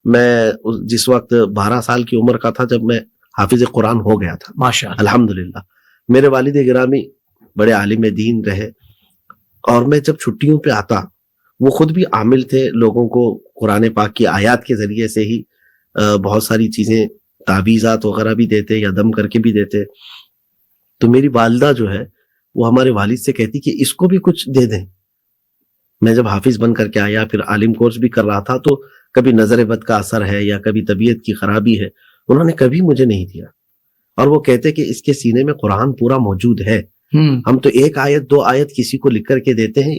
میں جس وقت 12 سال کی عمر کا تھا جب میں حافظ قرآن ہو گیا تھا ماشاءاللہ. الحمدللہ. میرے والد گرامی بڑے عالم دین رہے، اور میں جب چھٹیوں پہ آتا وہ خود بھی عامل تھے، لوگوں کو قرآن پاک کی آیات کے ذریعے سے ہی بہت ساری چیزیں تعویذات وغیرہ بھی دیتے یا دم کر کے بھی دیتے. تو میری والدہ جو ہے وہ ہمارے والد سے کہتی کہ اس کو بھی کچھ دے دیں. میں جب حافظ بن کر کے آیا، پھر عالم کورس بھی کر رہا تھا، تو کبھی نظر بد کا اثر ہے یا کبھی طبیعت کی خرابی ہے، انہوں نے کبھی مجھے نہیں دیا. اور وہ کہتے کہ اس کے سینے میں قرآن پورا موجود ہے، ہم تو 1 آیت 2 آیت کسی کو لکھ کر کے دیتے ہیں،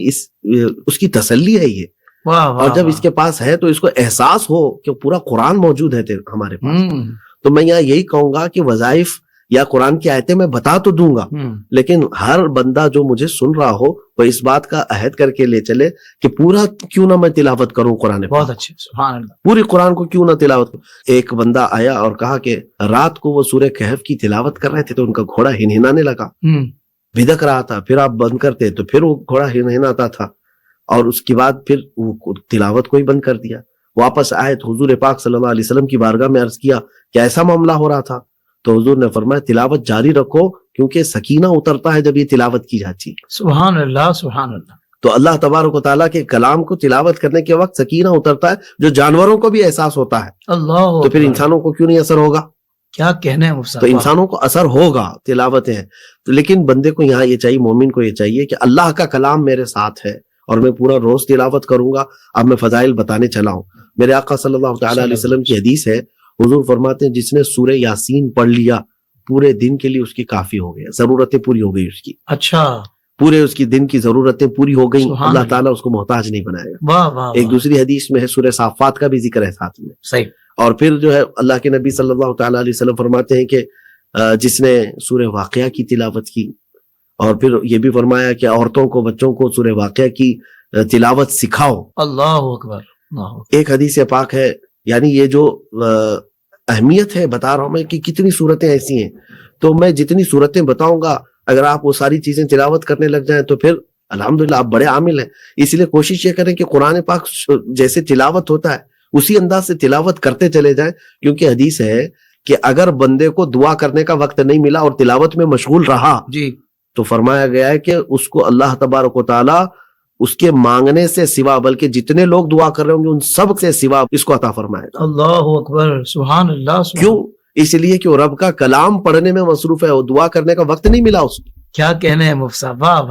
اس کی تسلی ہے یہ. اور جب اس کے پاس ہے تو اس کو احساس ہو کہ پورا قرآن موجود ہے ہمارے پاس. تو میں یہاں یہی کہوں گا کہ وظائف یا قرآن کی آیتیں میں بتا تو دوں گا، لیکن ہر بندہ جو مجھے سن رہا ہو وہ اس بات کا عہد کر کے لے چلے کہ پورا کیوں نہ میں تلاوت کروں قرآن. بہت اچھے، سبحان اللہ. پوری قرآن کو کیوں نہ تلاوت کروں. ایک بندہ آیا اور کہا کہ رات کو وہ سورہ کہف کی تلاوت کر رہے تھے تو ان کا گھوڑا ہنہنانے لگا، بھدک رہا تھا. پھر آپ بند کرتے تو پھر وہ گھوڑا ہنہناتا تھا، اور اس کے بعد پھر وہ تلاوت کو ہی بند کر دیا. واپس آئے تو حضور پاک صلی اللہ علیہ وسلم کی بارگاہ میں عرض کیا کہ ایسا معاملہ ہو رہا تھا. تو حضور نے فرمایا تلاوت جاری رکھو، کیونکہ سکینہ اترتا ہے جب یہ تلاوت کی جاتی ہے. سبحان اللہ، سبحان اللہ. تو اللہ تبارک و تعالیٰ کے کلام کو تلاوت کرنے کے وقت سکینہ اترتا ہے، جو جانوروں کو بھی احساس ہوتا ہے. اللہ. تو پھر انسانوں کو کیوں نہیں اثر ہوگا؟ کیا کہنے ہیں مفتی صاحب. تو انسانوں کو اثر ہوگا، تلاوتیں ہیں. لیکن بندے کو یہاں یہ چاہیے، مومن کو یہ چاہیے کہ اللہ کا کلام میرے ساتھ ہے اور میں پورا روز تلاوت کروں گا. اب میں فضائل بتانے چلا ہوں. میرے آقا صلی اللہ تعالیٰ علیہ وسلم کی حدیث ہے، حضور فرماتے ہیں جس نے سورہ یاسین پڑھ لیا پورے دن کے لیے اس کی کافی ہو گیا، ضرورتیں پوری ہو گئی اس کی. اچھا. پورے اس کی دن کی ضرورتیں پوری ہو گئی، اللہ تعالیٰ اس کو محتاج نہیں بنائے گا. واہ واہ. ایک دوسری حدیث میں ہے، سورہ صافات کا بھی ذکر ہے ساتھ میں. صحیح. اور پھر جو ہے اللہ کے نبی صلی اللہ تعالیٰ علیہ وسلم فرماتے ہیں کہ جس نے سورہ واقعہ کی تلاوت کی، اور پھر یہ بھی فرمایا کہ عورتوں کو بچوں کو سورہ واقعہ کی تلاوت سکھاؤ. اللہ اکبر. ایک حدیث پاک ہے، یعنی یہ جو اہمیت ہے بتا رہا ہوں میں کہ کتنی صورتیں ایسی ہیں. تو میں جتنی صورتیں بتاؤں گا اگر آپ وہ ساری چیزیں تلاوت کرنے لگ جائیں تو پھر الحمدللہ آپ بڑے عامل ہیں. اس لیے کوشش یہ کریں کہ قرآن پاک جیسے تلاوت ہوتا ہے اسی انداز سے تلاوت کرتے چلے جائیں، کیونکہ حدیث ہے کہ اگر بندے کو دعا کرنے کا وقت نہیں ملا اور تلاوت میں مشغول رہا جی تو فرمایا گیا ہے کہ اس کو اللہ تبارک و تعالیٰ اس کے مانگنے سے سوا، بلکہ جتنے لوگ دعا کر رہے ہوں گے ان سب سے سوا اس کو عطا فرمائے گا. اللہ اکبر. سبحان اللہ. کیوں؟ اس لیے کہ وہ رب کا کلام پڑھنے میں مصروف ہے، وہ دعا کرنے کا وقت نہیں ملا اس کو. کیا کہنے ہیں مفتی صاحب. واہ واہ.